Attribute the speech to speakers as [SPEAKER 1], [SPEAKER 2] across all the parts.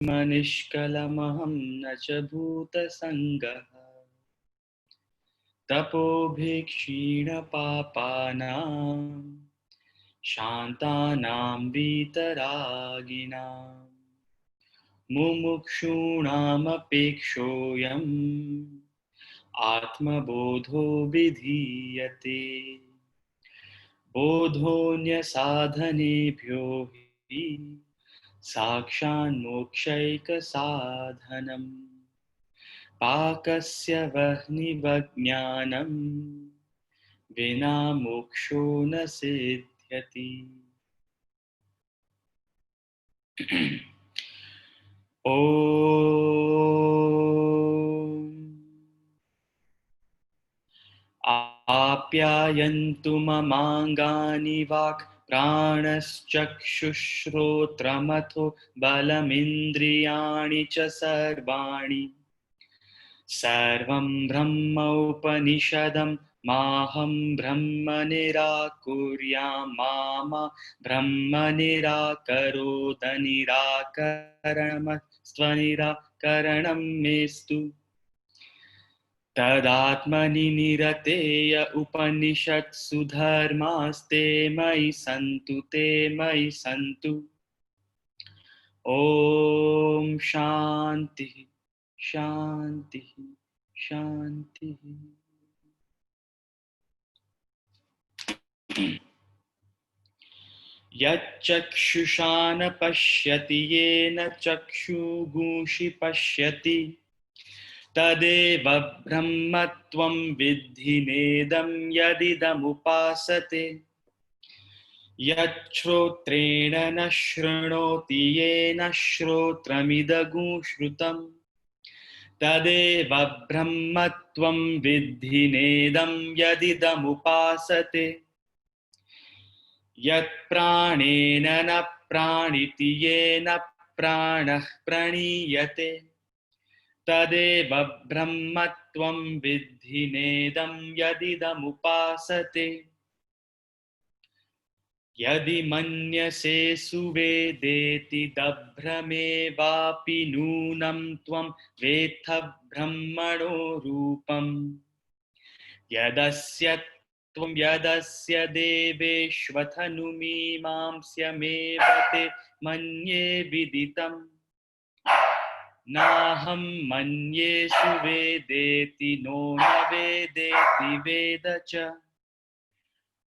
[SPEAKER 1] निष्कलमहं न च भूतसङ्गः तपोभिक्षीणपापानां शान्तानां वीतरागिणां मुमुक्षूणामपेक्षोऽयम् आत्मबोधो विधीयते बोधोऽन्यसाधनेभ्यो हि साक्षान्मोक्षैकसाधनम् पाकस्य वह्निवज्ञानं विना मोक्षो न सिद्ध्यति। ॐ आप्यायन्तु ममाङ्गानि वाक् प्राणश्चक्षुश्रोत्रमथो बलमिन्द्रियाणि च सर्वाणि सर्वं ब्रह्मोपनिषदं माहं ब्रह्म निराकुर्यां मा ब्रह्म निराकरोत निराकरणमस्त्वनिराकरणं मेस्तु तदात्मनि निरतेय उपनिषत्सु धर्मास्ते मयि सन्तु ॐ शान्तिः शान्तिः शान्तिः। यच्चक्षुषा न पश्यति येन चक्षुगुंषि पश्यति तदेव ब्रह्मत्वं विद्धि नेदं यदिदमुपासते यच्छ्रोत्रेण न शृणोति येन श्रोत्रमिदगुंश्रुतम् तदेव ब्रह्मत्वं विद्धि नेदं यदिदमुपासते यत्प्राणेन न प्राणिति येन प्राणः प्रणीयते तदेव ब्रह्मत्वं विद्धि नेदं यदिदमुपासते यदि मन्यसे सुवेदेति दभ्रमेवापि नूनं त्वं वेत्थ ब्रह्मणो रूपम् यदस्य त्वं यदस्य देवेष्वथनुमीमांस्यमेव ते मन्ये विदितम् नाहं मन्ये सुवेदेति नो न वेदेति वेद च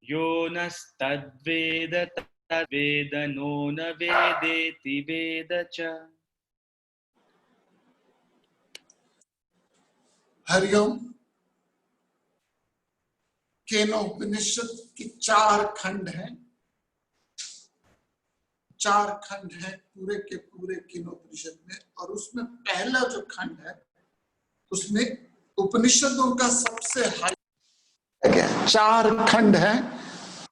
[SPEAKER 1] यो नस्तद्वेद तद्वेद नो न वेदेति वेद च।
[SPEAKER 2] हरिओम। केनोपनिषद की 4 खंड हैं, 4 खंड हैं पूरे के पूरे केनोपनिषद में। और उसमें पहला जो खंड है उसमें उपनिषदों का सबसे हाई 4 खंड हैं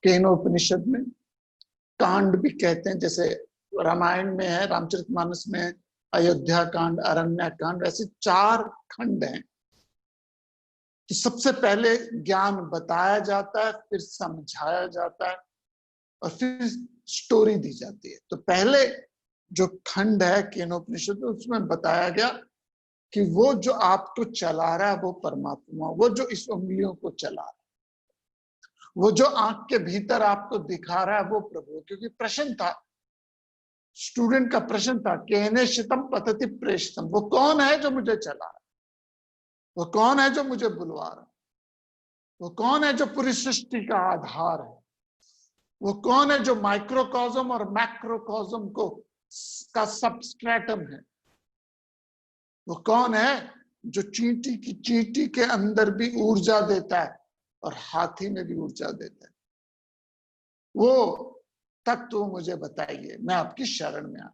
[SPEAKER 2] केनोपनिषद में। कांड भी कहते हैं, जैसे रामायण में है, रामचरितमानस में अयोध्या कांड, अरण्य कांड, ऐसे 4 खंड हैं। तो सबसे पहले ज्ञान बताया जाता है, फिर समझाया जाता है और फिर स्टोरी दी जाती है। तो पहले जो खंड है केनोपनिषद उसमें बताया गया कि वो जो आपको चला रहा है वो परमात्मा, वो जो इस उंगलियों को चला रहा है, वो जो आंख के भीतर आपको दिखा रहा है वो प्रभु। क्योंकि प्रश्न था, स्टूडेंट का प्रश्न था, केनेशितम पतति प्रेषितम, वो कौन है जो मुझे चला रहा है, वो कौन है जो मुझे बुलवा रहा है, वो कौन है जो पूरी सृष्टि का आधार है, वो कौन है जो माइक्रोकॉस्म और मैक्रोकॉस्म को का सबस्ट्रेटम है, वो कौन है जो चींटी की चींटी के अंदर भी ऊर्जा देता है और हाथी में भी ऊर्जा देता है। वो तत्व मुझे बताइए, मैं आपकी शरण में आ,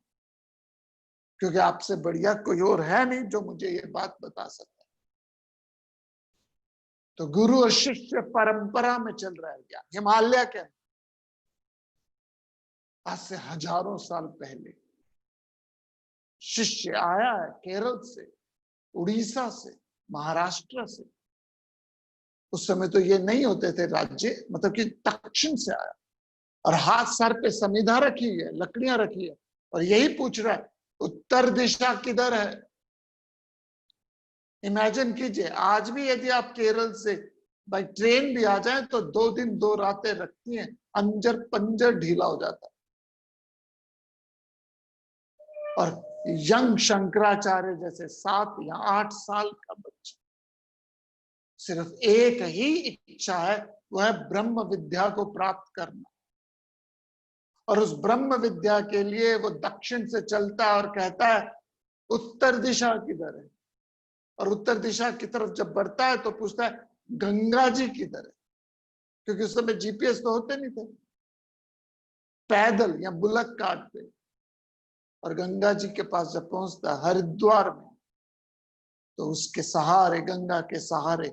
[SPEAKER 2] क्योंकि आपसे बढ़िया कोई और है नहीं जो मुझे ये बात बता सकता है। तो गुरु और शिष्य परंपरा में चल रहा है ज्ञान हिमालय के अंदर। आज से हजारों साल पहले शिष्य आया है केरल से, उड़ीसा से, महाराष्ट्र से। उस समय तो ये नहीं होते थे राज्य, मतलब कि दक्षिण से आया और हाथ सर पे समिधा रखी है, लकड़ियां रखी है और यही पूछ रहा है उत्तर दिशा किधर है? इमेजिन कीजिए, आज भी यदि आप केरल से बाई ट्रेन भी आ जाए तो 2 दिन 2 रातें रखती हैं, अंजर पंजर ढीला हो जाता है। और यंग शंकराचार्य जैसे 7 या 8 साल का बच्चा, सिर्फ एक ही इच्छा है, वह है ब्रह्म विद्या को प्राप्त करना। और उस ब्रह्म विद्या के लिए वो दक्षिण से चलता है और कहता है उत्तर दिशा किधर है। और उत्तर दिशा की तरफ जब बढ़ता है तो पूछता है गंगा जी किधर है, क्योंकि उस समय जीपीएस तो होते नहीं थे, पैदल या बुलक कार्ट पे। और गंगा जी के पास जब पहुंचता है हरिद्वार में, तो उसके सहारे, गंगा के सहारे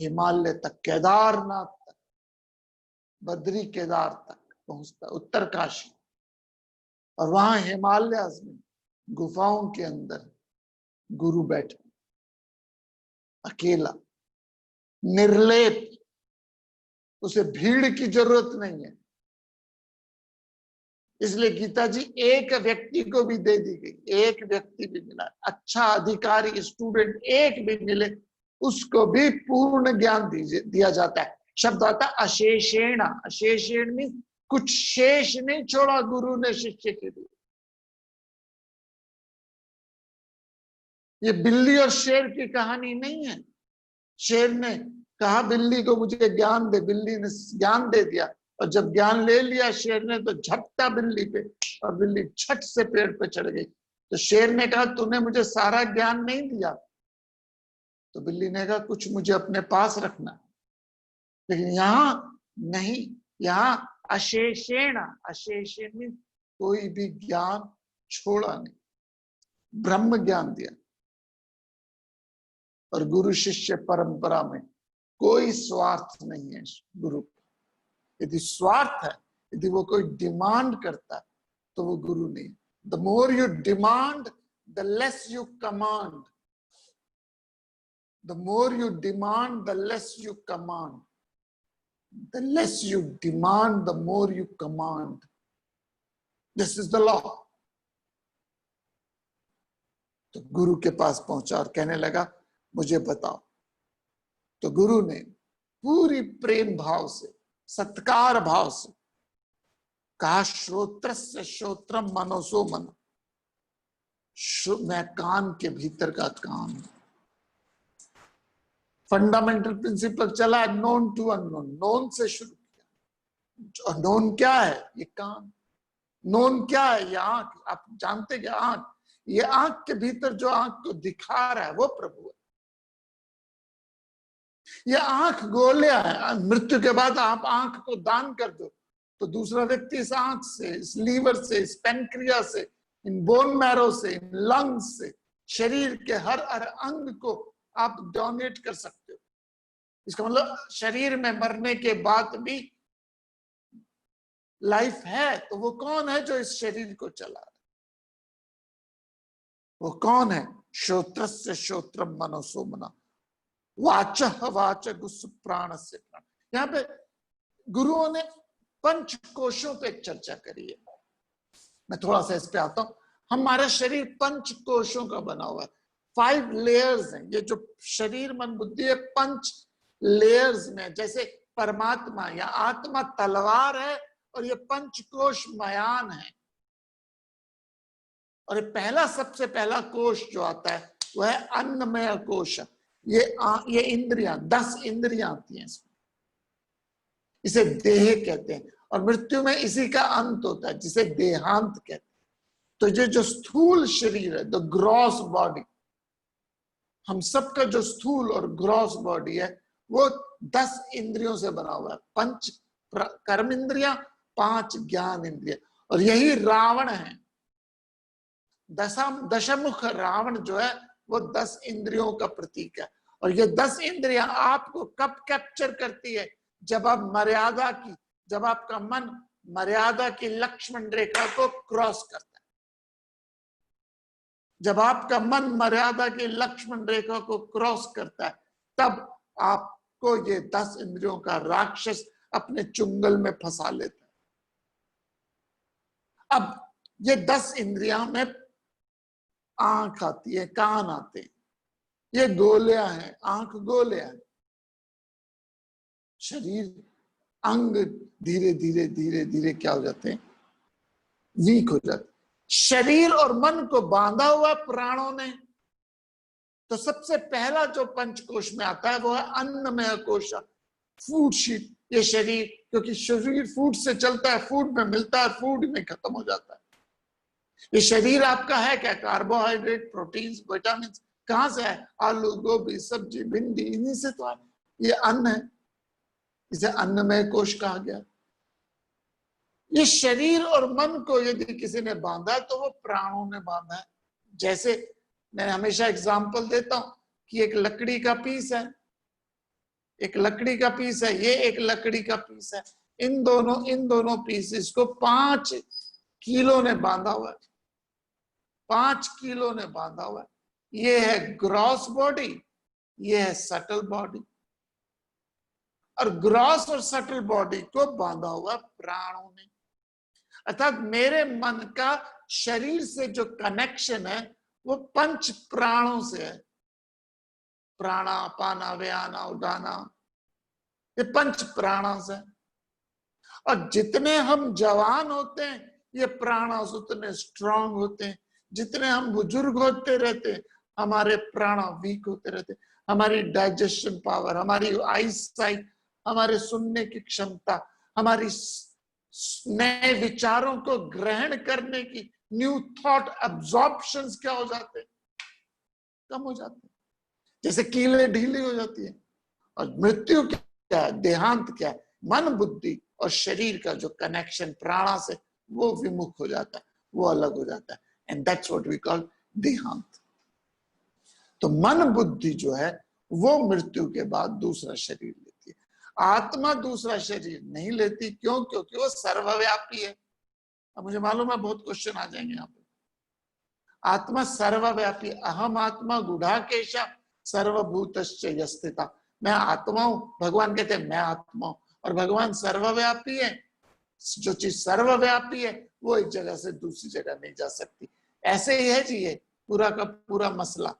[SPEAKER 2] हिमालय तक, केदारनाथ तक, बद्री केदार तक पहुंचता, उत्तरकाशी। और वहां हिमालय में गुफाओं के अंदर गुरु बैठे, अकेला, निर्लेप, उसे भीड़ की जरूरत नहीं है। इसलिए गीता जी एक व्यक्ति को भी दे दी गई, एक व्यक्ति भी मिला, अच्छा अधिकारी स्टूडेंट एक भी मिले, उसको भी पूर्ण ज्ञान दिया जाता है। शब्द आता है अशेषेण। अशेषेण मीन्स कुछ शेष नहीं छोड़ा गुरु ने शिष्य के लिए। ये बिल्ली और शेर की कहानी नहीं है। शेर ने कहा बिल्ली को मुझे ज्ञान दे, बिल्ली ने ज्ञान दे दिया, और जब ज्ञान ले लिया शेर ने तो झपटा बिल्ली पे, और बिल्ली छट से पेड़ पे चढ़ गई। तो शेर ने कहा तूने मुझे सारा ज्ञान नहीं दिया। तो बिल्ली ने कहा कुछ मुझे अपने पास रखना। लेकिन यहां नहीं, यहां अशेषेण। अशेषेण मीन्स कोई भी ज्ञान छोड़ा नहीं, ब्रह्म ज्ञान दिया। और गुरु शिष्य परंपरा में कोई स्वार्थ नहीं है गुरु। यदि स्वार्थ है, यदि वो कोई डिमांड करता है, तो वो गुरु नहीं। The more you demand the less you command. The more you demand the less you command. The less you demand the more you command. This is the law. तो गुरु के पास पहुंचा और कहने लगा मुझे बताओ। तो गुरु ने पूरी प्रेम भाव से, सत्कार भाव से कहा श्रोत्रस्य श्रोत्रम मनोसो मन। मैं कान के भीतर का कान। फंडामेंटल प्रिंसिपल चला नोन टू अननोन। नोन से शुरू किया। और नोन क्या है? ये कान। नोन क्या है? ये आंख। आप जानते क्या? आंख। ये आंख के भीतर जो आंख को दिखा रहा है वो प्रभु है। ये आंख गोलिया है। मृत्यु के बाद आप आंख को दान कर दो तो दूसरा व्यक्ति इस आंख से, इस लीवर से, इस पेनक्रिया से, इन बोन मैरो से, इन लंग्स से, शरीर के हर हर अंग को आप डोनेट कर सकते हो। इसका मतलब शरीर में मरने के बाद भी लाइफ है। तो वो कौन है जो इस शरीर को चला रहा है? वो कौन है? श्रोत्रस्य श्रोत्रम मनोसो मना, वाच वाच गुस्स प्राण से प्राण। यहाँ पे गुरुओं ने पंच कोशों पे चर्चा करी है। मैं थोड़ा सा इस पे आता हूं। हमारा शरीर पंच कोशों का बना हुआ है। 5 लेयर्स हैं। ये जो शरीर मन बुद्धि है 5 लेयर्स में, जैसे परमात्मा या आत्मा तलवार है और ये पंचकोश मयान है। और ये पहला, सबसे पहला कोश जो आता है वह है अन्नमय कोश। ये इंद्रियां, 10 इंद्रियां आती हैं इसमें। इसे देह कहते हैं। और मृत्यु में इसी का अंत होता है जिसे देहांत कहते हैं। तो ये जो स्थूल शरीर है, द ग्रॉस बॉडी, हम सबका जो स्थूल और ग्रॉस बॉडी है वो 10 इंद्रियों से बना हुआ है। 5 कर्म इंद्रियां, 5 ज्ञान इंद्रिया। और यही रावण है। दशमुख रावण जो है वो 10 इंद्रियों का प्रतीक है। और ये 10 इंद्रियां आपको कब कैप्चर करती है? जब आप मर्यादा की, जब आपका मन मर्यादा की लक्ष्मण रेखा को क्रॉस करता है। जब आपका मन मर्यादा की लक्ष्मण रेखा को क्रॉस करता है, तब आपको ये 10 इंद्रियों का राक्षस अपने चुंगल में फंसा लेता है। अब ये 10 इंद्रियां में आंख आती है, कान आते हैं, ये गोलियां हैं, आंख गोलियां हैं। शरीर अंग धीरे धीरे धीरे धीरे क्या हो जाते हैं, वीक हो जाते। शरीर और मन को बांधा हुआ प्राणों ने, तो सबसे पहला जो पंचकोश में आता है वो है अन्नमय कोश, फूड शीट। ये शरीर, क्योंकि शरीर फूड से चलता है, फूड में मिलता है, फूड में खत्म हो जाता है। ये शरीर आपका है क्या, कार्बोहाइड्रेट, प्रोटीन्स, विटामिन कहां से है, आलू, गोभी, सब्जी, भिंडी, इन्हीं से तो है। ये अन्न है, इसे अन्नमय कोश कहा गया। ये शरीर और मन को यदि किसी ने बांधा तो वो प्राणों ने बांधा है। जैसे मैं हमेशा एग्जांपल देता हूं कि एक लकड़ी का पीस है, एक लकड़ी का पीस है, ये एक लकड़ी का पीस है। इन दोनों पीसेस को 5 किलो ने बांधा हुआ है, 5 किलो ने बांधा हुआ है। ये है ग्रॉस बॉडी, ये है सटल बॉडी। और ग्रॉस और सटल बॉडी को बांधा हुआ प्राणों ने। अर्थात मेरे मन का शरीर से जो कनेक्शन है वो 5 प्राणों से है। प्राणा, पाना, व्याना, उडाना, ये 5 प्राणा से। और जितने हम जवान होते हैं ये प्राणास उतने स्ट्रांग होते हैं। जितने हम बुजुर्ग होते रहते हैं हमारे प्राणा वीक होते रहते हैं। हमारी डाइजेशन पावर, हमारी आई साइट, हमारे सुनने की क्षमता, हमारी नए विचारों को ग्रहण करने की न्यू थॉट एब्जॉर्प्शंस क्या हो जाते हैं, कम हो जाते हैं। जैसे कीले ढीली हो जाती है। और मृत्यु क्या है, देहांत क्या है, मन, बुद्धि और शरीर का जो कनेक्शन प्राणा से वो विमुख हो जाता है, वो अलग हो जाता है। And that's what we call देहांत। तो मन बुद्धि जो है वो मृत्यु के बाद दूसरा शरीर लेती है। आत्मा दूसरा शरीर नहीं लेती। क्यों? क्योंकि वो सर्वव्यापी है। अब मुझे मालूम है बहुत क्वेश्चन आ जाएंगे यहाँ पे। आत्मा सर्वव्यापी, अहम आत्मा गुढ़ाकेशा सर्वभूतश्च यस्थिता। मैं आत्मा हूं, भगवान कहते हैं मैं आत्मा हूं। और भगवान सर्वव्यापी है। जो चीज सर्वव्यापी है वो एक जगह से दूसरी जगह नहीं जा सकती। ऐसे ही है जी ये पूरा का पूरा मसला।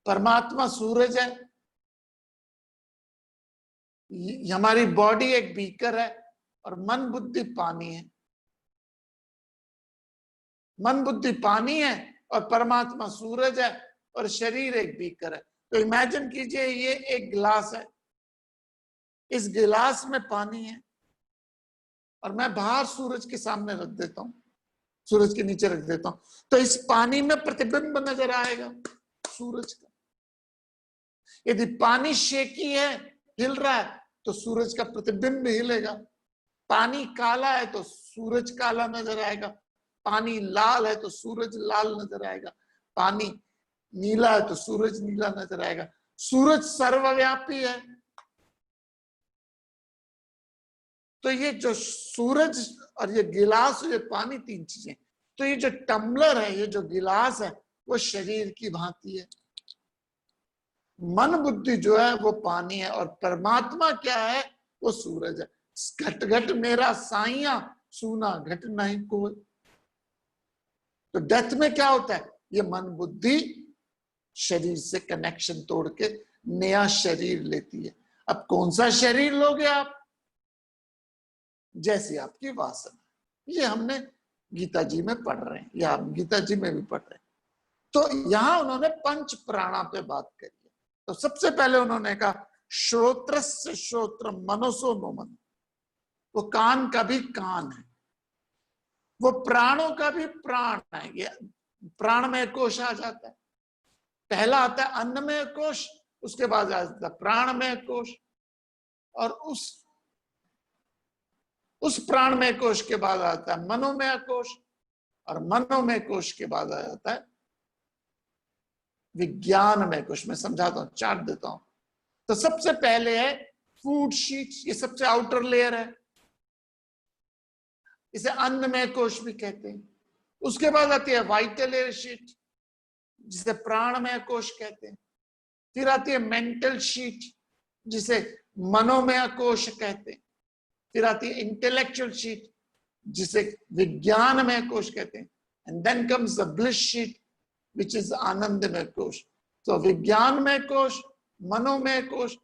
[SPEAKER 2] परमात्मा सूरज है, हमारी बॉडी एक बीकर है और मन बुद्धि पानी है। मन बुद्धि पानी है और परमात्मा सूरज है और शरीर एक बीकर है। तो इमेजिन कीजिए ये एक गिलास है, इस गिलास में पानी है और मैं बाहर सूरज के सामने रख देता हूं, सूरज के नीचे रख देता हूं, तो इस पानी में प्रतिबिंब नजर आएगा सूरज का। यदि पानी शेकी है, हिल रहा है, तो सूरज का प्रतिबिंब हिलेगा। पानी काला है तो सूरज काला नजर आएगा। पानी लाल है तो सूरज लाल नजर आएगा। पानी नीला है तो सूरज नीला नजर आएगा। सूरज सर्वव्यापी है। तो ये जो सूरज और ये गिलास और ये पानी, 3 चीजें। तो ये जो टम्बलर है, ये जो गिलास है, वो शरीर की भांति है। मन बुद्धि जो है वो पानी है और परमात्मा क्या है, वो सूरज है। घट घट मेरा साइया, सूना घट नहीं कोई। तो डेथ में क्या होता है, ये मन बुद्धि शरीर से कनेक्शन तोड़ के नया शरीर लेती है। अब कौन सा शरीर लोगे आप, जैसी आपकी वासना। ये हमने गीता जी में पढ़ रहे हैं, या हम गीता जी में भी पढ़ रहे हैं। तो यहां उन्होंने 5 प्राणा पे बात करी है। तो सबसे पहले उन्होंने कहा श्रोत्रस्य श्रोत्र मनसो नो मन। वो कान का भी कान है, वो प्राणों का भी प्राण है। ये प्राणमय कोश आ जाता है। पहला आता है अन्नमय कोश, उसके बाद आता है प्राणमय कोश, और उस प्राणमय कोश के बाद आता है मनोमय कोश, और मनोमय कोश के बाद आ जाता है विज्ञानमय कोश। मैं समझाता हूं, चार्ट देता हूं। तो सबसे पहले है फूड शीट्स, ये सबसे आउटर लेयर है, इसे अन्नमय कोश भी कहते हैं। उसके बाद आती है वाइटल एयर शीट, जिसे प्राणमय कोश कहते हैं। फिर आती है मेंटल शीट, जिसे मनोमय कोश कहते हैं। फिर आती है इंटेलेक्चुअल शीट, जिसे विज्ञानमय कोश कहते हैं। and then comes the bliss sheet, which is आनंदमय कोश. तो विज्ञानमय कोश, मनोमय कोश,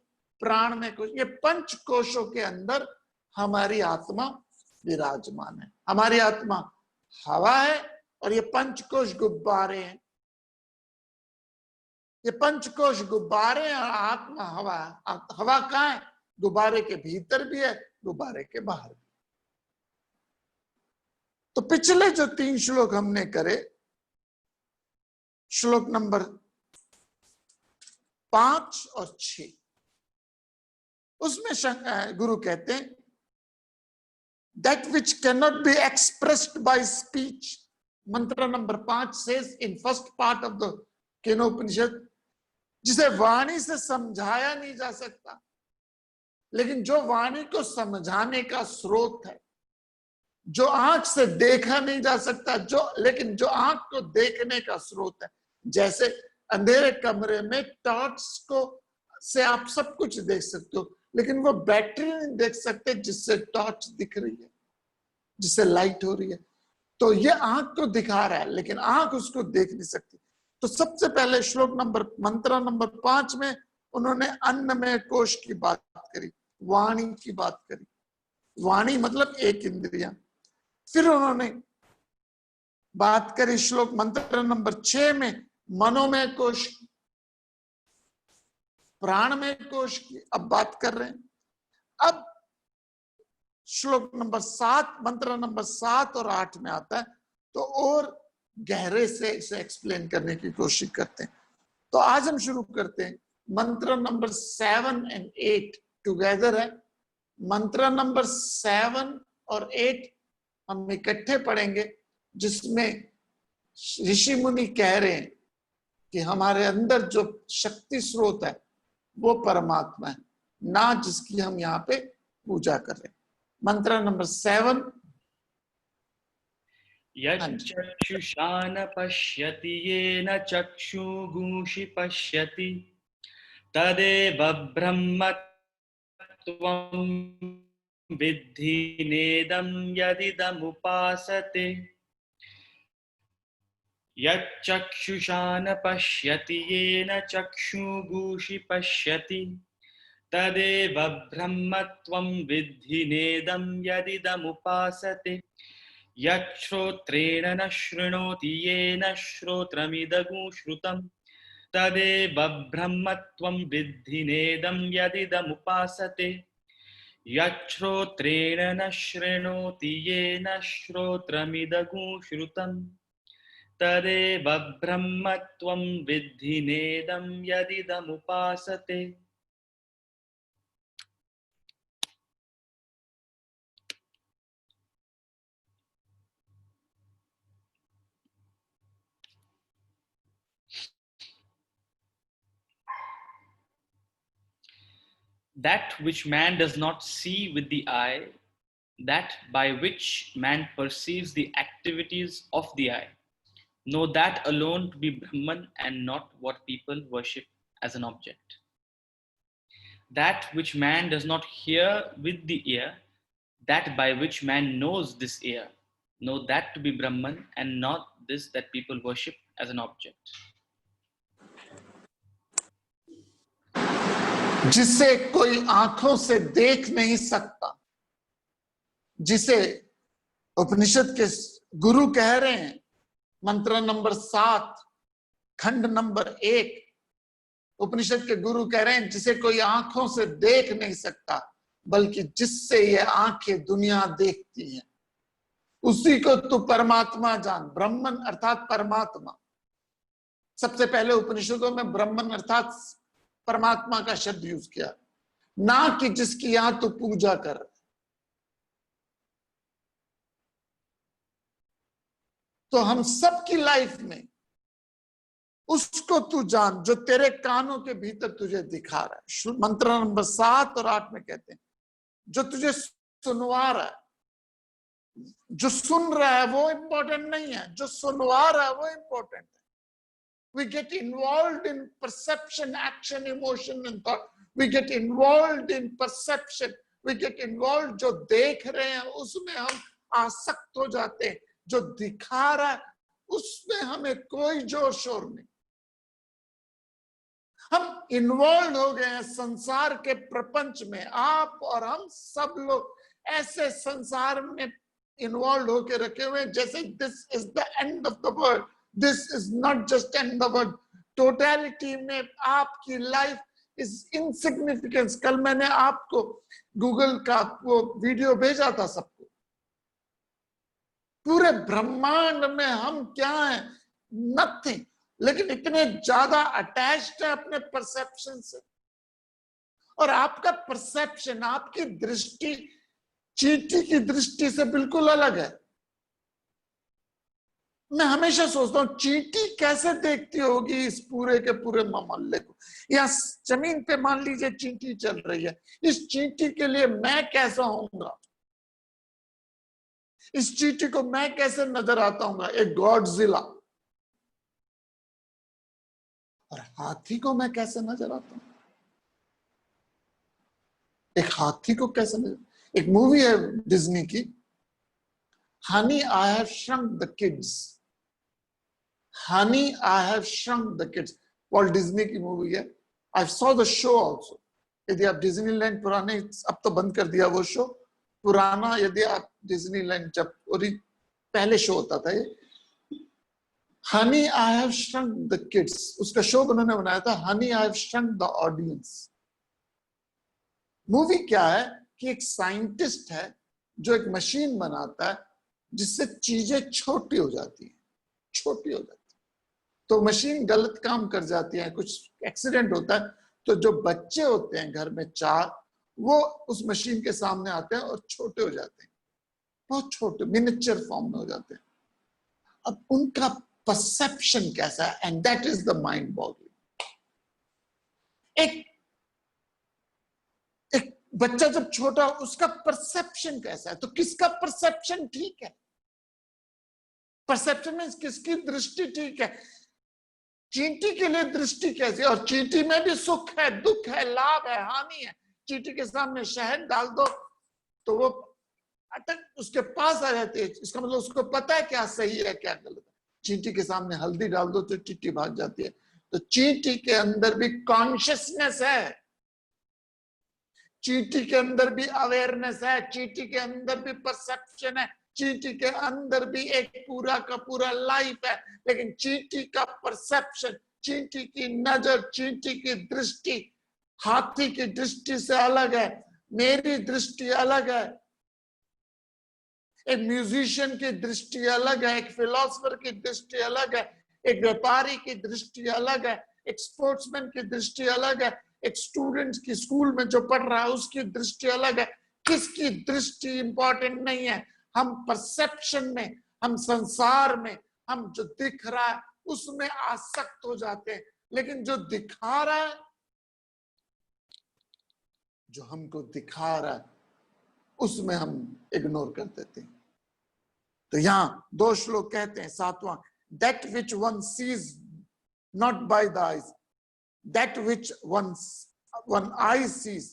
[SPEAKER 2] प्राणमय कोश, ये पंच कोशों के अंदर हमारी आत्मा विराजमान है. हमारी आत्मा हवा है और ये पंचकोश गुब्बारे हैं. ये पंचकोश गुब्बारे और आत्मा हवा. हवा कहाँ है? गुब्बारे के भीतर भी है, गुब्बारे के बाहर भी. तो पिछले जो 3 श्लोक हमने करे, श्लोक नंबर 5 और 6, उसमें गुरु कहते हैं that which cannot be expressed by speech. मंत्र number 5 says in first part of the Kenopanishad, जिसे वाणी से समझाया नहीं जा सकता, लेकिन जो वाणी को समझाने का स्रोत है, जो आंख से देखा नहीं जा सकता, लेकिन जो आंख को देखने का स्रोत है. जैसे अंधेरे कमरे में टॉर्च को से आप सब कुछ देख सकते हो, लेकिन वो बैटरी नहीं देख सकते जिससे टॉर्च दिख रही है, जिससे लाइट हो रही है. तो ये आंख को दिखा रहा है, लेकिन आंख उसको देख नहीं सकती. तो सबसे पहले मंत्र नंबर 5 में उन्होंने अन्नमय कोश की बात करी, वाणी की बात करी. वाणी मतलब एक इंद्रिया. फिर उन्होंने बात करी श्लोक मंत्र नंबर 6 में मनोमय कोश, प्राणमय कोश की अब बात कर रहे हैं. अब श्लोक नंबर 7, मंत्र नंबर 7 और 8 में आता है, तो और गहरे से इसे एक्सप्लेन करने की कोशिश करते हैं. तो आज हम शुरू करते हैं. मंत्र नंबर 7 and 8 टुगेदर है. मंत्र नंबर 7 और 8 हम इकट्ठे पढ़ेंगे, जिसमें ऋषि मुनि कह रहे हैं कि हमारे अंदर जो शक्ति स्रोत है वो परमात्मा है, ना जिसकी हम यहाँ पे पूजा कर रहे हैं. मंत्र नंबर 7.
[SPEAKER 1] यच्चक्षुषा न पश्यति येन चक्षुगुंषि पश्यति तदेव ब्रह्मत्वं विद्धि नेदं यदिदमुपासते. यच्चक्षुषा न पश्यति येन चक्षुगुंषि पश्यति तदेव ब्रह्मत्वं विद्धि नेदं यदिदमुपासते. यच्छ्रोत्रेण न शृणोति येन श्रोत्रमिदं श्रुतं तदेव ब्रह्मत्वं विद्धि नेदं यदिदमुपासते. यच्छ्रोत्रेण न शृणोति येन श्रोत्रमिदं श्रुतं तदेव ब्रह्मत्वं विद्धि नेदं यदिदमुपासते. That which man does not see with the eye, that by which man perceives the activities of the eye, know that alone to be Brahman and not what people worship as an object. That which man does not hear with the ear, that by which man knows this ear, know that to be Brahman and not this that people worship as an object.
[SPEAKER 2] जिसे कोई आंखों से देख नहीं सकता, जिसे उपनिषद के गुरु कह रहे हैं, मंत्र नंबर 7 खंड नंबर 1, उपनिषद के गुरु कह रहे हैं जिसे कोई आंखों से देख नहीं सकता, बल्कि जिससे ये आंखें दुनिया देखती हैं, उसी को तू परमात्मा जान. ब्रह्मन अर्थात परमात्मा. सबसे पहले उपनिषदों में ब्रह्मन अर्थात परमात्मा का शब्द यूज किया, ना कि जिसकी यहां तू पूजा कर. तो हम सबकी लाइफ में उसको तू जान जो तेरे कानों के भीतर तुझे दिखा रहा है. मंत्र नंबर 7 और 8 में कहते हैं जो तुझे सुनवा रहा है. जो सुन रहा है वो इंपॉर्टेंट नहीं है, जो सुनवा रहा है वो इंपॉर्टेंट है. We get involved in perception, action, emotion and thought. We get involved in perception. We get involved जो देख रहे हैं उसमें हम आसक्त हो जाते हैं. जो दिखा रहा है उसमें हमें कोई जोर शोर नहीं। हम इन्वॉल्व हो गए हैं संसार के प्रपंच में। आप और हम सब लोग ऐसे संसार में इन्वॉल्व होके रखे हुए हैं जैसे this is the end of the world. This is not just and the world, totality में आपकी लाइफ इज इनसिग्निफिकेंस। कल मैंने आपको गूगल का वो वीडियो भेजा था सबको। पूरे ब्रह्मांड में हम क्या हैं? नथिंग। लेकिन इतने ज्यादा अटैच्ड है अपने परसेप्शन से। और आपका परसेप्शन, आपकी दृष्टि चींटी की दृष्टि से बिल्कुल अलग है। मैं हमेशा सोचता हूं चींटी कैसे देखती होगी इस पूरे के पूरे मोहल्ले को। या जमीन पे मान लीजिए चींटी चल रही है, इस चींटी के लिए मैं कैसा होऊंगा? इस चींटी को मैं कैसे नजर आता हूँ? एक गॉडजिला। और हाथी को मैं कैसे नजर आता हूं? एक हाथी को कैसे नजर? एक मूवी है डिज्नी की, Honey I have shrunk the kids. Honey I have shrunk the kids, Walt Disney की मूवी है। I saw the show also. यदि आप डिज्नीलैंड पुराने, अब तो बंद कर दिया वो शो, पुराना यदि आप डिज्नीलैंड जब पहले शो होता था, ये Honey I have shrunk the kids, उसका शो उन्होंने बनाया था Honey I have shrunk the audience. Movie क्या है कि एक साइंटिस्ट है जो एक मशीन बनाता है जिससे चीजें छोटी हो जाती हैं, छोटी हो जाती है। तो मशीन गलत काम कर जाती है, कुछ एक्सीडेंट होता है, तो जो बच्चे होते हैं घर में 4, वो उस मशीन के सामने आते हैं और छोटे हो जाते हैं, बहुत छोटे मिनिएचर फॉर्म में हो जाते हैं। अब उनका परसेप्शन कैसा है? And that is the mind boggling. एक बच्चा जब छोटा, उसका परसेप्शन कैसा है? तो किसका परसेप्शन ठीक है? परसेप्शन में किसकी दृष्टि ठीक है? चींटी के लिए दृष्टि कैसी? और चींटी में भी सुख है, दुख है, लाभ है, हानि है। चींटी के सामने शहद डाल दो तो वो अटक उसके पास आ जाती है, इसका मतलब उसको पता है क्या सही है क्या गलत है। चींटी के सामने हल्दी डाल दो तो चींटी भाग जाती है। तो चींटी के अंदर भी कॉन्शियसनेस है, चींटी के अंदर भी अवेयरनेस है, चींटी के अंदर भी परसेप्शन है, चींटी के अंदर भी एक पूरा का पूरा लाइफ है। लेकिन चींटी का परसेप्शन, चींटी की नजर, चींटी की दृष्टि हाथी की दृष्टि से अलग है, मेरी दृष्टि अलग है, एक म्यूजिशियन की दृष्टि अलग है, एक फिलोसोफर की दृष्टि अलग है, एक व्यापारी की दृष्टि अलग है, एक स्पोर्ट्समैन की दृष्टि अलग है, एक स्टूडेंट की स्कूल में जो पढ़ रहा है उसकी दृष्टि अलग है। किसकी दृष्टि इंपॉर्टेंट नहीं है। हम परसेप्शन में, हम संसार में, हम जो दिख रहा है उसमें आसक्त हो जाते हैं, लेकिन जो दिखा रहा है, जो हमको दिखा रहा है, उसमें हम इग्नोर कर देते हैं। तो यहां 2 श्लोक कहते हैं, 7वां, that which one sees not by the eyes, that which one eye sees,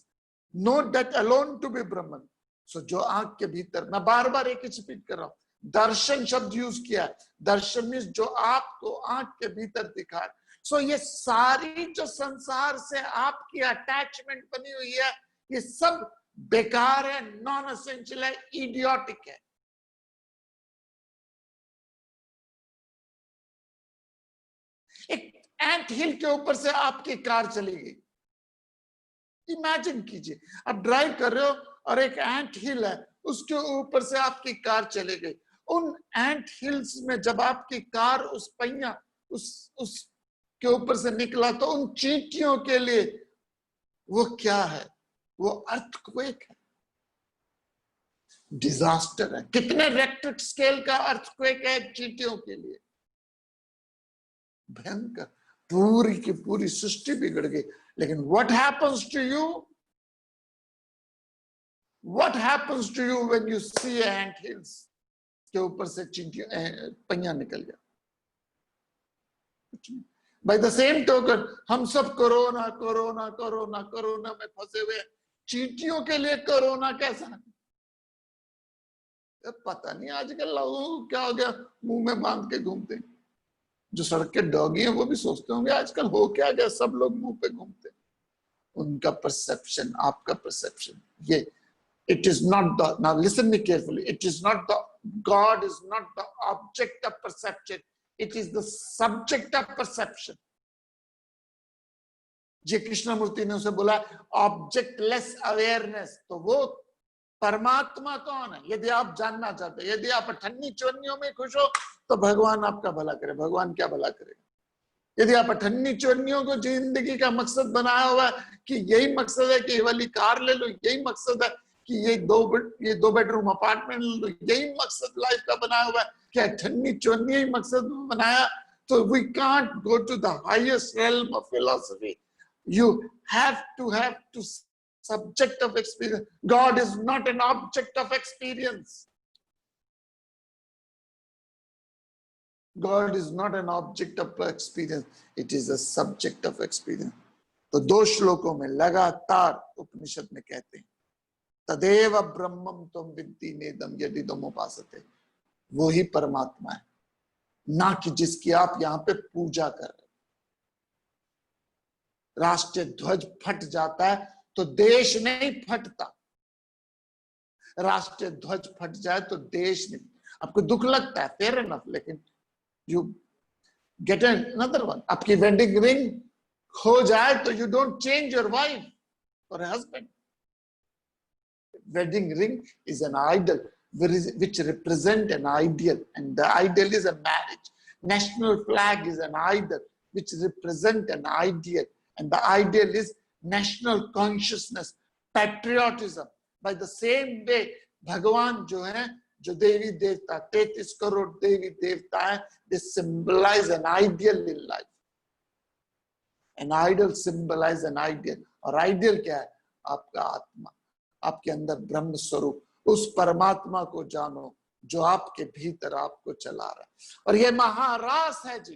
[SPEAKER 2] know that alone to be Brahman. So जो आंख के भीतर, मैं बार बार एक ही रिपीट कर रहा हूं, दर्शन शब्द यूज किया है। दर्शन मीन्स जो आपको आंख के भीतर दिखा है। सो ये सारी जो संसार से आपकी अटैचमेंट बनी हुई है, ये सब बेकार है, नॉन एसेंशियल है, इडियोटिक है। एक एंट हिल के ऊपर से आपकी कार चली गई, इमेजिन कीजिए आप ड्राइव कर रहे हो और एक एंट हिल है, उसके ऊपर से आपकी कार चली गई। उन एंट हिल्स में जब आपकी कार उस पहिया उस के ऊपर से निकला, तो उन चींटियों के लिए वो क्या है? वो अर्थक्वेक है, डिजास्टर है। कितने रेक्टर स्केल का अर्थक्वेक है चींटियों के लिए, भयंकर। पूरी की पूरी सृष्टि बिगड़ गई। लेकिन what happens to you? What happens to you when you see ant hills के ऊपर से चींटियां पहिया निकल गया? By the same token, हम सब कोरोना कोरोना कोरोना कोरोना में फंसे हुए। चींटियों के लिए कोरोना कैसा है? पता नहीं आजकल लोगों को क्या हो गया, मुंह में बांध के घूमते हैं। जो सड़क के डॉगी हैं वो भी सोचते होंगे आजकल हो क्या गया, सब लोग मुंह पे घूमते। उनका परसेप्शन, आपका परसेप्शन, ये it is not the, now listen me carefully, it is not the, God is not the object of perception, it is the subject of perception. जी कृष्णमूर्ति ने उसे बोला ऑब्जेक्टलेस अवेयरनेस। तो वो परमात्मा कौन है? यदि आप जानना चाहते हैं, यदि आप अठन्नी चवन्नियों में खुश हो तो भगवान आपका भला करे। भगवान क्या भला करेगा? यदि आप अठन्नी चवन्नियों को जिंदगी का मकसद बनाया हुआ कि यही मकसद है कि ये वाली कार ले लो, यही मकसद है कि ये दो बेडरूम अपार्टमेंट ले लो, यही मकसद लाइफ का बनाया हुआ है कि अठन्नी चवन्नी ही मकसद बनाया, तो we can't go to the highest realm of philosophy. You have to subject of experience. God is not an object of experience. God is not an object of experience. It is a subject of experience. तो 2 श्लोकों में लगातार उपनिषद में कहते हैं तदेव ब्रह्मम त्वं विद्धि नेदम यदिदम उपासते। वो ही परमात्मा है, ना कि जिसकी आप यहाँ पे पूजा कर रहे। राष्ट्रीय ध्वज फट जाता है तो देश नहीं फटता, राष्ट्रीय ध्वज फट जाए तो देश नहीं। आपको दुख लगता है, फेयर एनफ, लेकिन यू गेट अनदर वन। आपकी वेडिंग रिंग खो जाए तो you don't change your wife और husband. Wedding ring is an idol which represent an ideal, and the ideal is a marriage. National flag is an idol which represent an ideal, and the ideal is national consciousness, patriotism. By the same way, भगवान जो है, जो देवी देवता 33 करोड़ देवी देवता है, they symbolize an ideal in life. An idol symbolize an ideal, और ideal क्या है? आपका आत्मा, आपके अंदर ब्रह्म स्वरूप, उस परमात्मा को जानो जो आपके भीतर आपको चला रहा है। और ये महारास है जी।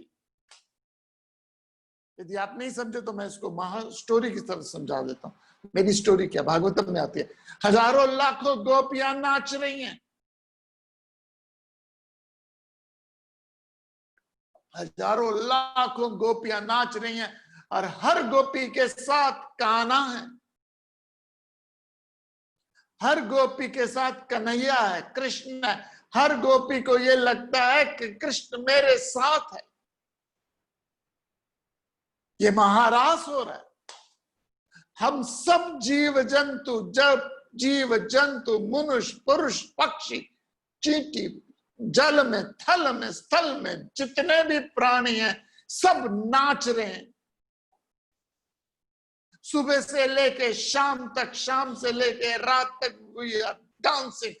[SPEAKER 2] यदि आप नहीं समझे तो मैं इसको महा स्टोरी की तरह समझा देता हूं। मेरी स्टोरी क्या भागवतम में आती है। हजारों लाखों गोपियां नाच रही हैं, हजारों लाखों गोपियां नाच रही हैं, और हर गोपी के साथ कान्हा है, हर गोपी के साथ कन्हैया है, कृष्ण है। हर गोपी को ये लगता है कि कृष्ण मेरे साथ है। ये महारास हो रहा है। हम सब जीव जंतु, जब जीव जंतु, मनुष्य, पुरुष, पक्षी, चींटी, जल में, थल में, स्थल में जितने भी प्राणी हैं सब नाच रहे हैं, सुबह से लेके शाम तक, शाम से लेके रात तक वी आर डांसिंग।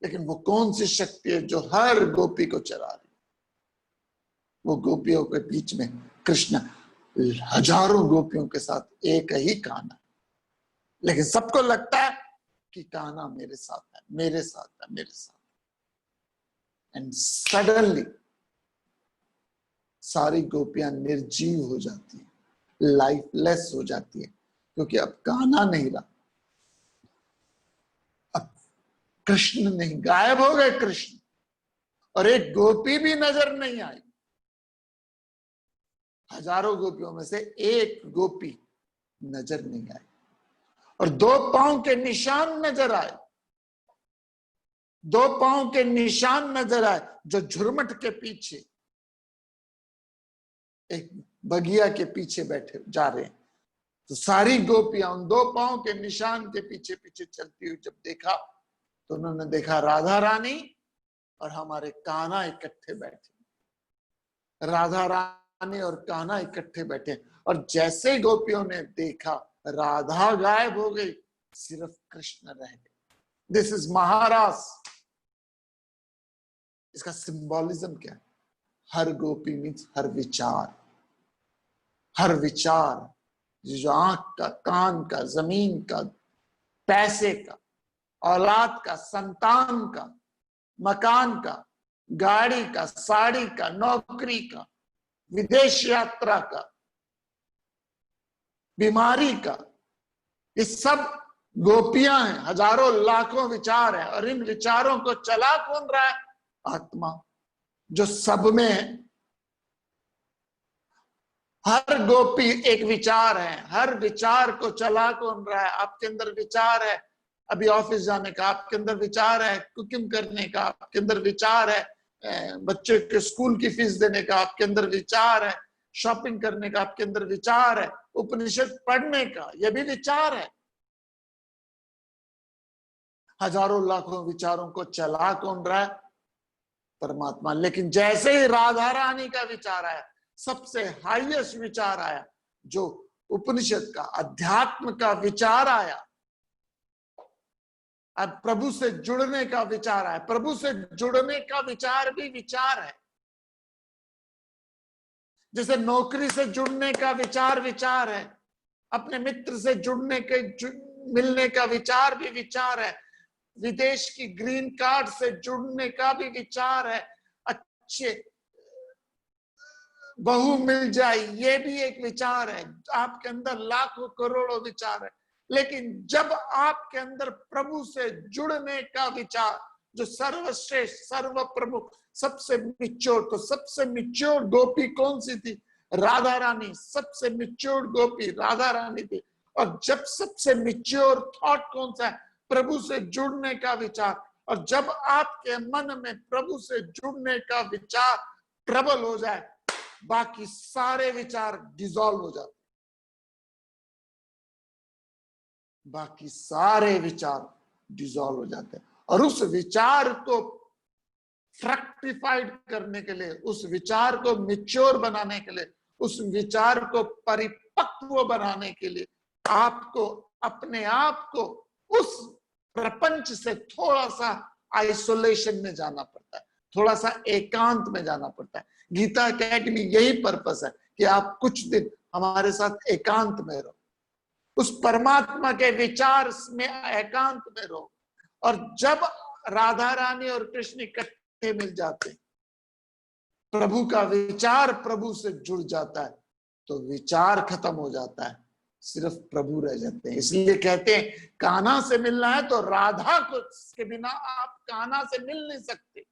[SPEAKER 2] लेकिन वो कौन सी शक्ति है जो हर गोपी को चला रही? वो गोपियों के बीच में कृष्ण हजारों गोपियों के साथ एक ही कान्हा, लेकिन सबको लगता है कि कान्हा मेरे साथ है, मेरे साथ है, मेरे साथ। एंड सडनली सारी गोपियां निर्जीव हो जाती है, लाइफलेस हो जाती है, क्योंकि अब कान्हा नहीं रहा, अब कृष्ण नहीं, गायब हो गए कृष्ण, और एक गोपी भी नजर नहीं आई। हजारों गोपियों में से एक गोपी नजर नहीं आई, और 2 पांव के निशान नजर आए, 2 पांव के निशान नजर आए जो झुरमट के पीछे एक बगिया के पीछे बैठे जा रहे हैं। तो सारी गोपियां उन 2 पांव के निशान के पीछे पीछे चलती हुई जब देखा तो उन्होंने देखा राधा रानी और हमारे कान्हा इकट्ठे बैठे, राधा रानी और कान्हा इकट्ठे बैठे। और जैसे गोपियों ने देखा राधा गायब हो गई, सिर्फ कृष्ण रह गए। This is Maharas. इसका सिंबॉलिज्म क्या है? हर गोपी मीन्स हर विचार, हर विचार जो आंख का, कान का, जमीन का, पैसे का, औलाद का, संतान का, मकान का, गाड़ी का, साड़ी का, नौकरी का, विदेश यात्रा का, बीमारी का, ये सब गोपियां हैं, हजारों लाखों विचार हैं, और इन विचारों को चला कौन रहा है? आत्मा, जो सब में है। हर गोपी एक विचार है, हर विचार को चला कौन रहा है? आपके अंदर विचार है अभी ऑफिस जाने का, आपके अंदर विचार है कुकिंग करने का, आपके अंदर विचार है बच्चे के स्कूल की फीस देने का, आपके अंदर विचार है शॉपिंग करने का, आपके अंदर विचार है उपनिषद पढ़ने का, यह भी विचार है। हजारों लाखों विचारों को चला कौन रहा है? परमात्मा। लेकिन जैसे ही राधा रानी का विचार आया, सबसे हाईएस्ट विचार आया, जो उपनिषद का अध्यात्म का विचार आया, अब प्रभु से जुड़ने का विचार आया। प्रभु से जुड़ने का विचार भी विचार है। जैसे नौकरी से जुड़ने का विचार विचार है, अपने मित्र से जुड़ने के मिलने का विचार भी विचार है, विदेश की ग्रीन कार्ड से जुड़ने का भी विचार है, अच्छे बहू मिल जाए ये भी एक विचार है। आपके अंदर लाखों करोड़ों विचार है, लेकिन जब आपके अंदर प्रभु से जुड़ने का विचार, जो सर्वश्रेष्ठ सर्व प्रमुख सबसे मिच्योर, तो सबसे मिच्योर गोपी कौन सी थी? राधा रानी। सबसे मिच्योर गोपी राधा रानी थी। और जब सबसे मिच्योर थॉट कौन सा है? प्रभु से जुड़ने का विचार। और जब आपके मन में प्रभु से जुड़ने का विचार प्रबल हो जाए, बाकी सारे विचार डिसॉल्व हो जाते, बाकी सारे विचार डिसॉल्व हो जाते हैं। और उस विचार को फ्रक्टिफाइड करने के लिए, उस विचार को मैच्योर बनाने के लिए, उस विचार को परिपक्व बनाने के लिए आपको अपने आप को उस प्रपंच से थोड़ा सा आइसोलेशन में जाना पड़ता है, थोड़ा सा एकांत में जाना पड़ता है। गीता अकेडमी यही पर्पस है कि आप कुछ दिन हमारे साथ एकांत में रहो, उस परमात्मा के विचार में एकांत में रहो। और जब राधा रानी और कृष्ण इकट्ठे मिल जाते हैं, प्रभु का विचार प्रभु से जुड़ जाता है, तो विचार खत्म हो जाता है, सिर्फ प्रभु रह जाते हैं। इसलिए कहते हैं कान्हा से मिलना है तो राधा को के बिना आप कान्हा से मिल नहीं सकते।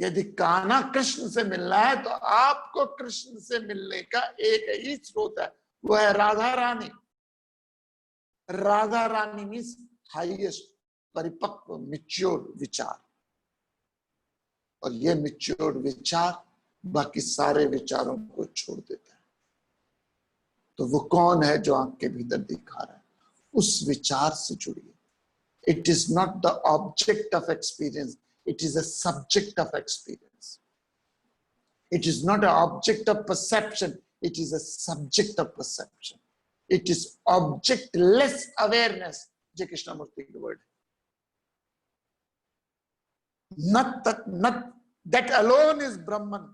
[SPEAKER 2] यदि कान्हा कृष्ण से मिलना है तो आपको कृष्ण से मिलने का एक ही स्रोत है, वो है राधा रानी। राधा रानी मीन्स हाईएस्ट, परिपक्व, मिच्योर विचार। और ये मिच्योर विचार बाकी सारे विचारों को छोड़ देता है। तो वो कौन है जो आंख के भीतर दिखा रहा है? उस विचार से जुड़िए। It is not the object of experience, it is a subject of experience. It is not an object of perception, it is a subject of perception. It is objectless awareness. J. Krishnamurti the word. Not that alone is Brahman.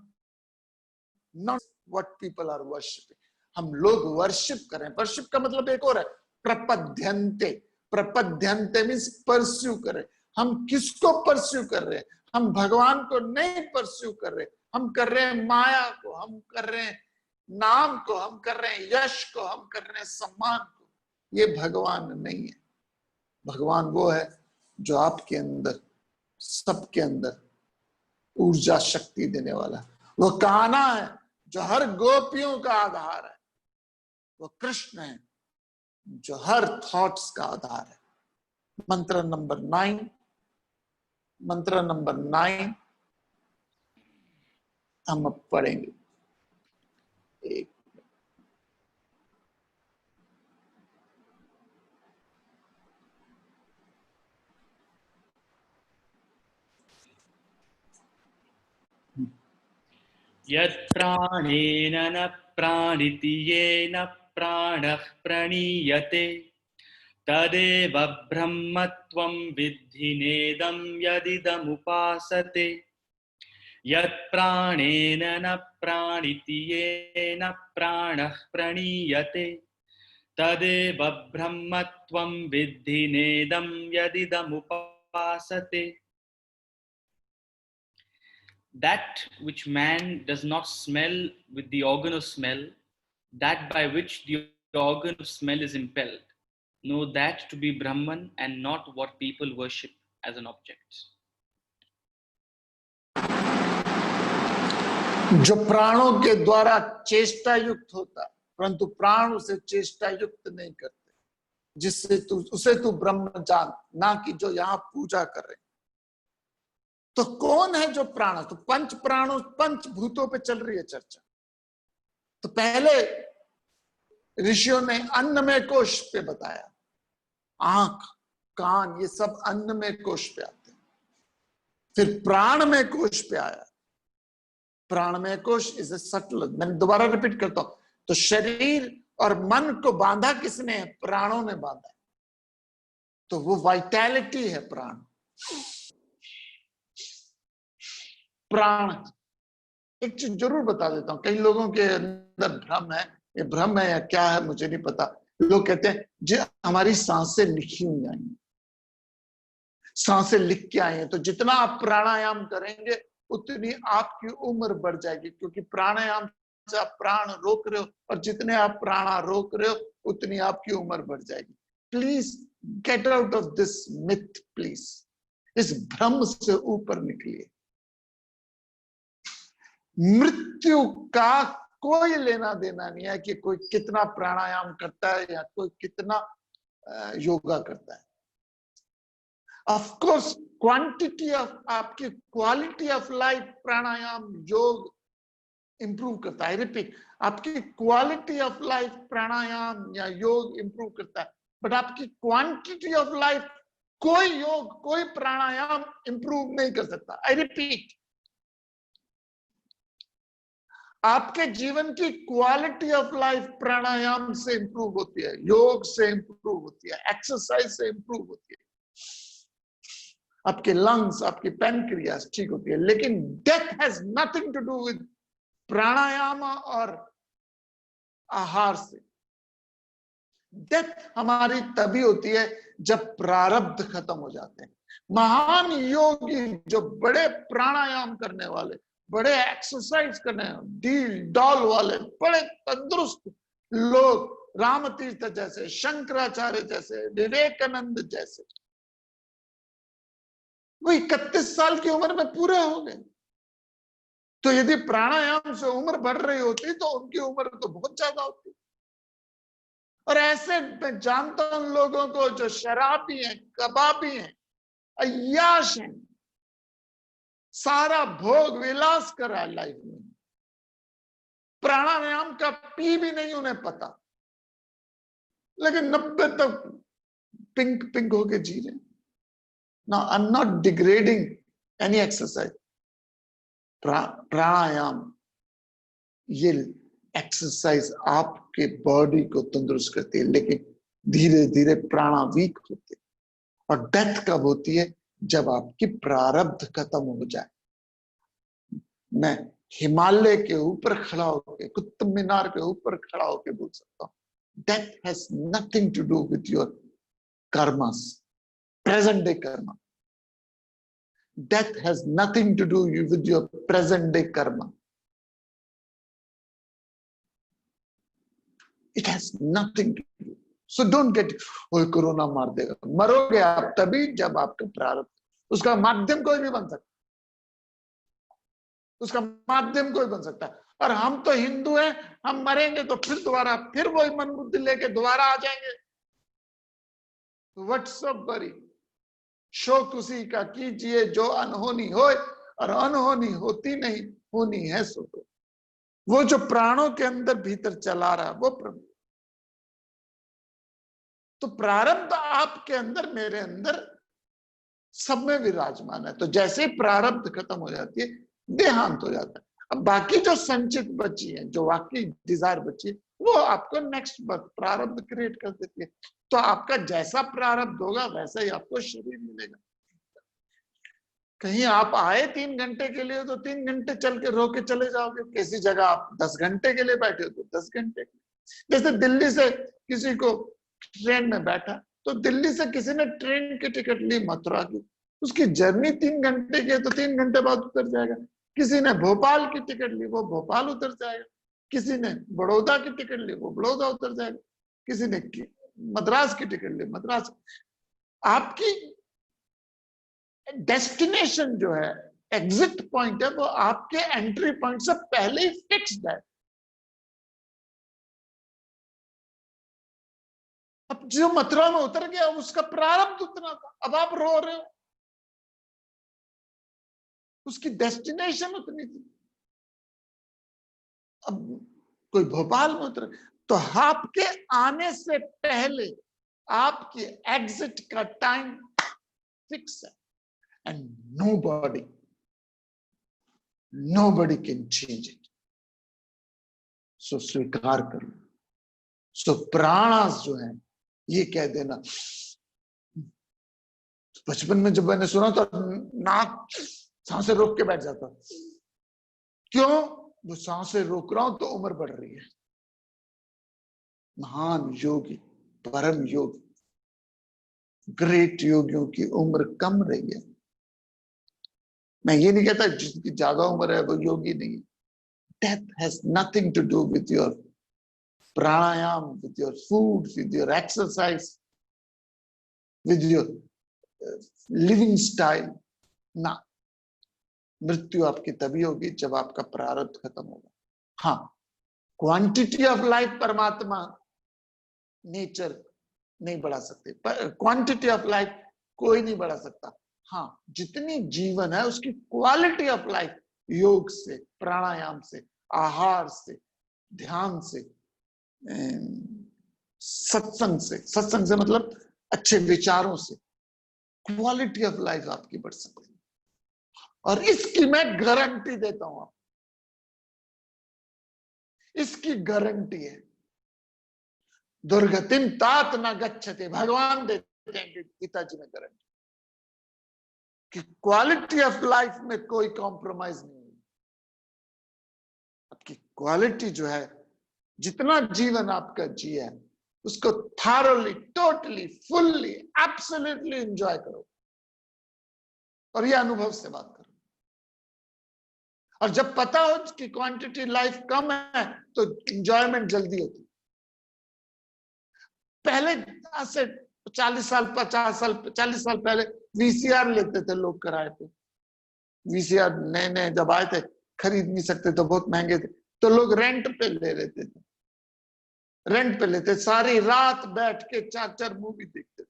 [SPEAKER 2] Not what people are worshipping. हम लोग worship कर रहे हैं। Worship का मतलब एक और है, प्रपद्यन्ते। प्रपद्यन्ते मीन्स परस्यू कर रहे। हम किसको परस्यू कर रहे हैं? हम भगवान को नहीं परस्यू कर रहे, हम कर रहे हैं माया को, हम कर रहे हैं नाम को, हम कर रहे हैं यश को, हम कर रहे हैं सम्मान को। ये भगवान नहीं है। भगवान वो है जो आपके अंदर, सबके अंदर ऊर्जा शक्ति देने वाला। वो कान्हा है जो हर गोपियों का आधार है। वो कृष्ण है जो हर थॉट्स का आधार है। मंत्र नंबर 9, मंत्र नंबर 9 हम अब पढ़ेंगे। एक
[SPEAKER 1] यत् प्राणेन न प्राणिति येन प्राणः प्रणीयते तदेव ब्रह्मत्वं विद्धि नेदं यदिदमुपासते। यत् प्राणेन न प्राणिति येन प्राणः प्रणीयते तदेव ब्रह्मत्वं विद्धि नेदं यदिदमुपासते। That which man does not smell with the organ of smell, that by which the the organ of smell is impelled. Know that to be Brahman and not what people worship as an object.
[SPEAKER 2] जो प्राणों के द्वारा चेष्टा युक्त होता परंतु प्राण उसे चेष्टा युक्त नहीं करते, जिससे उसे तू ब्रह्म जान, ना कि जो यहाँ पूजा कर रहे। तो कौन है जो प्राण? तो पंच प्राणों पंचभूतों पे चल रही है चर्चा। तो पहले ऋषियों ने अन्नमय कोश पे बताया, आंख कान ये सब अन्नमय कोश पे आते हैं। फिर प्राणमय कोश पे आया। प्राणमय कोश इज ए सटल, मैंने दोबारा रिपीट करता हूं। तो शरीर और मन को बांधा किसने है? प्राणों ने बांधा है। तो वो वाइटैलिटी है प्राण। प्राण एक चीज जरूर बता देता हूं, कई लोगों के अंदर भ्रम है, ये भ्रम है या क्या है मुझे नहीं पता। लोग कहते हैं जी हमारी सांसें लिखी हुई आई, सांसें लिख के आई हैं, तो जितना आप प्राणायाम करेंगे उतनी आपकी उम्र बढ़ जाएगी, क्योंकि प्राणायाम से आप प्राण रोक रहे हो, और जितने आप प्राणा रोक रहे हो उतनी आपकी उम्र बढ़ जाएगी। Please get out of this myth, please इस भ्रम से ऊपर निकलिए। मृत्यु का कोई लेना देना नहीं है कि कोई कितना प्राणायाम करता है या कोई कितना योगा करता है। ऑफ कोर्स क्वांटिटी ऑफ आपकी क्वालिटी ऑफ लाइफ प्राणायाम योग इंप्रूव करता है। रिपीट, आपकी क्वालिटी ऑफ लाइफ प्राणायाम या योग इंप्रूव करता है, बट आपकी क्वांटिटी ऑफ लाइफ कोई योग कोई प्राणायाम इंप्रूव नहीं कर सकता। आई रिपीट, आपके जीवन की क्वालिटी ऑफ लाइफ प्राणायाम से इंप्रूव होती है, योग से इंप्रूव होती है, एक्सरसाइज से इंप्रूव होती है, आपके लंग्स आपकी पैनक्रियास ठीक होती है। लेकिन death has nothing to do with pranayama और आहार से। डेथ हमारी तभी होती है जब प्रारब्ध खत्म हो जाते हैं। महान योगी जो बड़े प्राणायाम करने वाले, बड़े एक्सरसाइज करने, डील डॉल वाले, बड़े तंदुरुस्त लोग, रामतीर्थ जैसे, शंकराचार्य जैसे, विवेकानंद जैसे, वो 31 साल की उम्र में पूरे हो गए। तो यदि प्राणायाम से उम्र बढ़ रही होती तो उनकी उम्र तो बहुत ज्यादा होती। और ऐसे मैं जानता हूं लोगों को जो शराबी हैं, कबाबी हैं, अय्याश हैं, सारा भोग विलास करा लाइफ में, प्राणायाम का पी भी नहीं उन्हें पता, लेकिन 90 तक पिंक पिंक होके जी रहे। Now, I'm not degrading any exercise. प्राणायाम ये एक्सरसाइज आपके बॉडी को तंदुरुस्त करती है, लेकिन धीरे धीरे प्राणा वीक होते हैं। और डेथ कब होती है? जब आपकी प्रारब्ध खत्म हो जाए। मैं हिमालय के ऊपर खड़ा होकर, कुतुब मीनार के ऊपर खड़ा होकर बोल सकता हूँ, death has nothing to do with your karmas, present day karma. Death has nothing to do with your present day karma. It has nothing to do. So don't get, oh corona मार देगा। मरोगे आप तभी जब आपका प्रारब्ध, उसका माध्यम कोई भी बन सकता, उसका माध्यम कोई बन सकता है। और हम तो हिंदू हैं, हम मरेंगे तो फिर दोबारा फिर वही मन बुद्धि लेके दोबारा आ जाएंगे। What's up buddy? शोक उसी का कीजिए जो अनहोनी होए, और अनहोनी होती नहीं, होनी है सो तो। वो जो प्राणों के अंदर भीतर चला रहा वो प्रभु। तो प्रारब्ध आपके अंदर मेरे अंदर सब में विराजमान है। तो जैसे प्रारब्ध खत्म हो जाती है देहांत हो जाता है। अब बाकी जो संचित बची है, जो वाकई डिजायर बची है, वो आपको नेक्स्ट बर्थ प्रारब्ध क्रिएट कर देती है। तो आपका जैसा प्रारब्ध होगा वैसा ही आपको शरीर मिलेगा। कहीं आप आए 3 घंटे के लिए तो 3 घंटे चल के रो के चले जाओगे। किसी जगह आप 10 घंटे के लिए बैठे हो तो 10 घंटे के लिए। जैसे दिल्ली से किसी को ट्रेन में बैठा, तो दिल्ली से किसी ने ट्रेन की टिकट ली मथुरा की, उसकी जर्नी 3 घंटे की है तो 3 घंटे बाद उतर जाएगा। किसी ने भोपाल की टिकट ली, वो भोपाल उतर जाएगा। किसी ने बड़ौदा की टिकट ली, वो बड़ौदा उतर जाएगा। किसी ने मद्रास की टिकट ली, मद्रास। आपकी डेस्टिनेशन जो है, एग्जिट पॉइंट है, वो आपके एंट्री पॉइंट से पहले ही फिक्स्ड है। अब जो मथुरा में उतर गया उसका प्रारब्ध उतना था, अब आप रो रहे हो, उसकी डेस्टिनेशन उतनी थी। अब कोई भोपाल में उतर, तो आपके आने से पहले आपके एग्जिट का टाइम फिक्स है, and nobody can change it. सो स्वीकार कर लो। सो प्राणास जो है, ये कह देना। बचपन में जब मैंने सुना तो नाक सांसें रोक के बैठ जाता। क्यों? वो सांसें रोक रहा हूं तो उम्र बढ़ रही है। महान योगी, परम योगी, ग्रेट योगियों की उम्र कम रही है। मैं ये नहीं कहता जिसकी ज्यादा उम्र है वो योगी नहीं है। Death has nothing to do with your pranayam, with your food, with your exercise, with your living style. ना, मृत्यु आपकी तभी होगी जब आपका प्रारब्ध खत्म होगा। हाँ, क्वांटिटी ऑफ लाइफ परमात्मा नेचर नहीं बढ़ा सकते, क्वांटिटी ऑफ लाइफ कोई नहीं बढ़ा सकता। हाँ, जितनी जीवन है उसकी क्वालिटी ऑफ लाइफ योग से, प्राणायाम से, आहार से, ध्यान से, सत्संग से मतलब अच्छे विचारों से क्वालिटी ऑफ लाइफ आपकी बढ़ सकती है। और इसकी मैं गारंटी देता हूं आप, इसकी गारंटी है। दुर्गतिम तात न गच्छते, भगवान देते हैं गीता जी में गारंटी कि क्वालिटी ऑफ लाइफ में कोई कॉम्प्रोमाइज नहीं है। आपकी क्वालिटी जो है, जितना जीवन आपका जिया है उसको thoroughly, totally, fully, absolutely enjoy करो। और ये अनुभव से बात करो। और जब पता हो कि क्वांटिटी लाइफ कम है तो एंजॉयमेंट जल्दी होती। पहले से 40 साल 50 साल 40 साल पहले वीसीआर लेते थे लोग किराए पे। वीसीआर नए नए जब आए थे, खरीद नहीं सकते तो बहुत महंगे थे, तो लोग रेंट पे ले लेते थे। रेंट पे लेते, सारी रात बैठ के 4-4 मूवी देखते।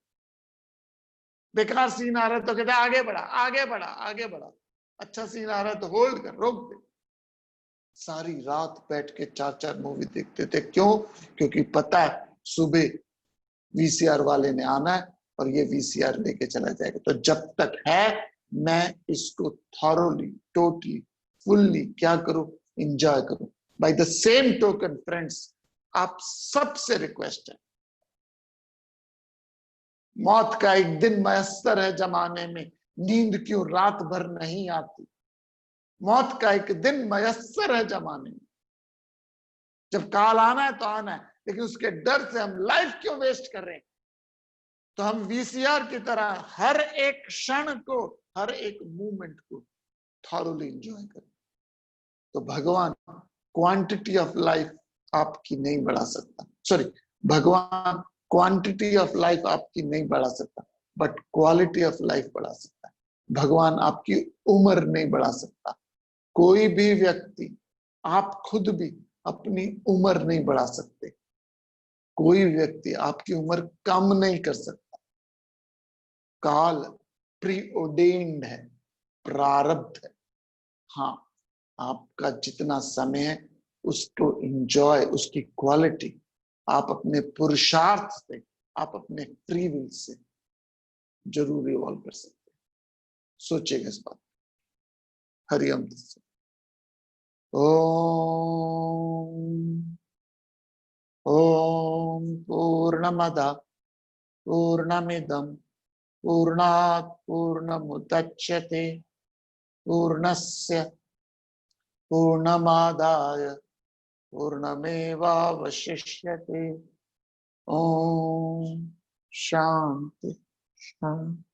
[SPEAKER 2] बेकार सीन आ रहा है तो कहते आगे बढ़ा, आगे बढ़ा, आगे बढ़ा। अच्छा सीन आ रहा है तो होल्ड कर, रोक दे। सारी रात बैठ के 4-4 मूवी देखते थे। क्यों? क्योंकि पता है सुबह वीसीआर वाले ने आना है और ये वीसीआर लेके चला जाएगा। तो जब तक है मैं इसको थॉरोली, टोटली, फुल्ली क्या करूं? एंजॉय करूं। By the same token friends, आप सबसे रिक्वेस्ट है, मौत का एक दिन मयस्सर है जमाने में, नींद क्यों रात भर नहीं आती। मौत का एक दिन मयस्सर है जमाने में, जब काल आना है तो आना है, लेकिन उसके डर से हम लाइफ क्यों वेस्ट कर रहे हैं? तो हम वीसीआर की तरह हर एक क्षण को, हर एक मूवमेंट को थॉरोली एंजॉय करें। तो भगवान क्वांटिटी ऑफ लाइफ आपकी नहीं बढ़ा सकता, सॉरी, भगवान क्वांटिटी ऑफ लाइफ आपकी नहीं बढ़ा सकता, बट क्वालिटी ऑफ लाइफ बढ़ा सकता है। भगवान आपकी उम्र नहीं बढ़ा सकता। कोई भी व्यक्ति, आप खुद भी अपनी उम्र नहीं बढ़ा सकते। कोई व्यक्ति आपकी उम्र कम नहीं कर सकता। काल प्रीओर्डेन्ड है, प्रारब्ध है। हाँ, आपका जितना समय है उसको एंजॉय, उसकी क्वालिटी आप अपने पुरुषार्थ से, आप अपने फ्री विल से जरूर इवॉल्व कर सकते हैं। सोचिएगा इस बात। हरिओम। ओम पूर्णमदः पूर्णमिदं पूर्णात् पूर्णमुदच्यते पूर्णस्य पूर्णमादाय पूर्णमेवावशिष्यते। ओम शांति शांति।